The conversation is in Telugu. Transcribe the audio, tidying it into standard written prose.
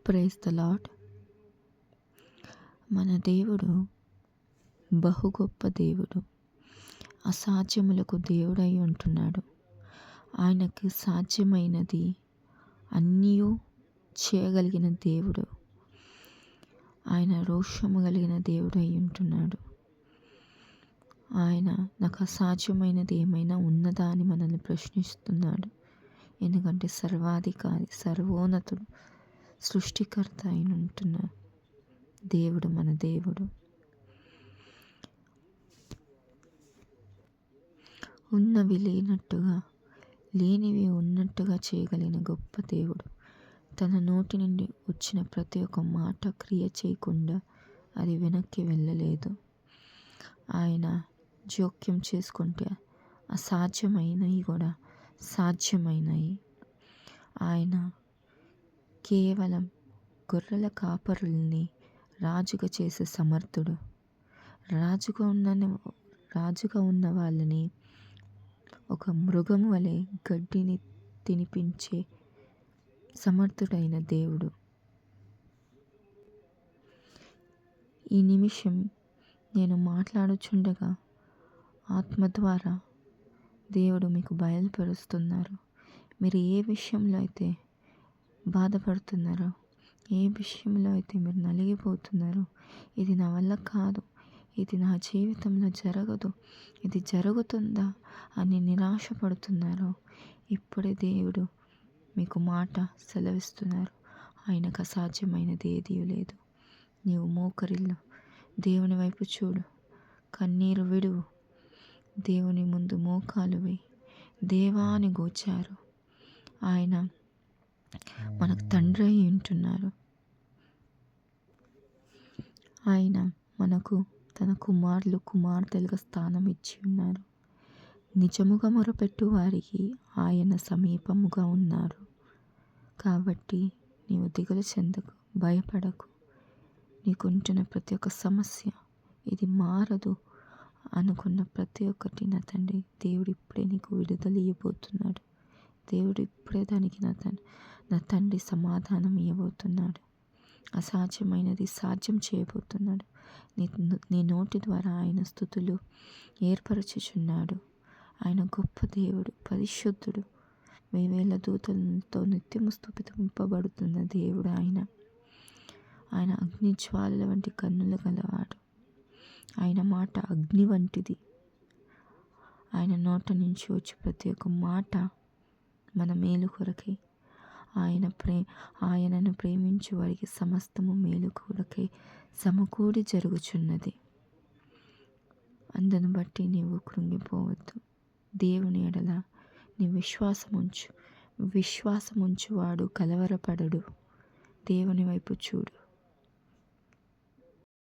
Praise the lord. మన దేవుడు బహు గొప్ప దేవుడు. అసాధ్యములకు దేవుడై ఉంటున్నాడు. ఆయనకు సాధ్యమైనది అన్నీ చేయగలిగిన దేవుడు. ఆయన రోషము కలిగిన దేవుడు అయి ఉంటున్నాడు. ఆయన నాకు అసాధ్యమైనది ఏమైనా ఉన్నదా అని మనల్ని ప్రశ్నిస్తున్నాడు. ఎందుకంటే సర్వాధికారి, సర్వోన్నతుడు, సృష్టికర్త అయిన ఉంటున్న దేవుడు మన దేవుడు. ఉన్నవి లేనట్టుగా, లేనివి ఉన్నట్టుగా చేయగలిగిన గొప్ప దేవుడు. తన నోటి నుండి వచ్చిన ప్రతి ఒక్క మాట క్రియ చేయకుండా అది వెనక్కి వెళ్ళలేదు. ఆయన జోక్యం చేసుకుంటే అసాధ్యమైనవి కూడా సాధ్యమైనవి. ఆయన కేవలం గొర్రెల కాపరుల్ని రాజుగా చేసే సమర్థుడు. రాజుగా ఉన్న వాళ్ళని ఒక మృగం వలె గడ్డిని తినిపించే సమర్థుడైన దేవుడు. ఈ నిమిషం నేను మాట్లాడుచుండగా ఆత్మ ద్వారా దేవుడు మీకు బయలుపరుస్తున్నారు. మీరు ఏ విషయంలో అయితే బాధపడుతున్నారో, ఏ విషయంలో అయితే మీరు నలిగిపోతున్నారో, ఇది నా వల్ల కాదు, ఇది నా జీవితంలో జరగదు, ఇది జరుగుతుందా అని నిరాశపడుతున్నారో, ఇప్పుడే దేవుడు మీకు మాట సెలవిస్తున్నారు. ఆయనకు అసాధ్యమైనది ఏదీ లేదు. నీవు మోకరిల్లు, దేవుని వైపు చూడు, కన్నీరు విడువు, దేవుని ముందు మోకాలు వేయి, దేవాని గోచారు. ఆయన మనకు తండ్రి అయి ఉంటున్నారు. ఆయన మనకు తన కుమారులు, కుమార్తెలుగా స్థానం ఇచ్చి ఉన్నారు. నిజముగా మొరపెట్టు వారికి ఆయన సమీపముగా ఉన్నారు. కాబట్టి నీవు దిగులు చెందకు, భయపడకు. నీకుంటున్న ప్రతి ఒక్క సమస్య ఇది మారదు అనుకున్న ప్రతి ఒక్కటి నా తండ్రి దేవుడు ఇప్పుడే నీకు విడుదల ఇవ్వబోతున్నాడు. దేవుడు ఇప్పుడే దానికి నా తండ్రి సమాధానం ఇవ్వబోతున్నాడు. అసాధ్యమైనది సాధ్యం చేయబోతున్నాడు. నీ నోటి ద్వారా ఆయన స్తుతులు ఏర్పరచుచున్నాడు. ఆయన గొప్ప దేవుడు, పరిశుద్ధుడు, 1000 దూతలతో నిత్యము స్తుతింపబడుతున్న దేవుడు. ఆయన అగ్ని జ్వాలల వంటి కన్నులు గలవాడు. ఆయన మాట అగ్ని వంటిది. ఆయన నోట నుంచి వచ్చి ప్రతి ఒక్క మాట మన మేలు కొరకై. ఆయనను ప్రేమించు వారికి సమస్తము మేలు కొరకై సమకూడి జరుగుచున్నది. అందును బట్టి నీవు కృంగిపోవద్దు. దేవుని ఎడల నీ విశ్వాసముంచు వాడు కలవరపడడు. దేవుని వైపు చూడు.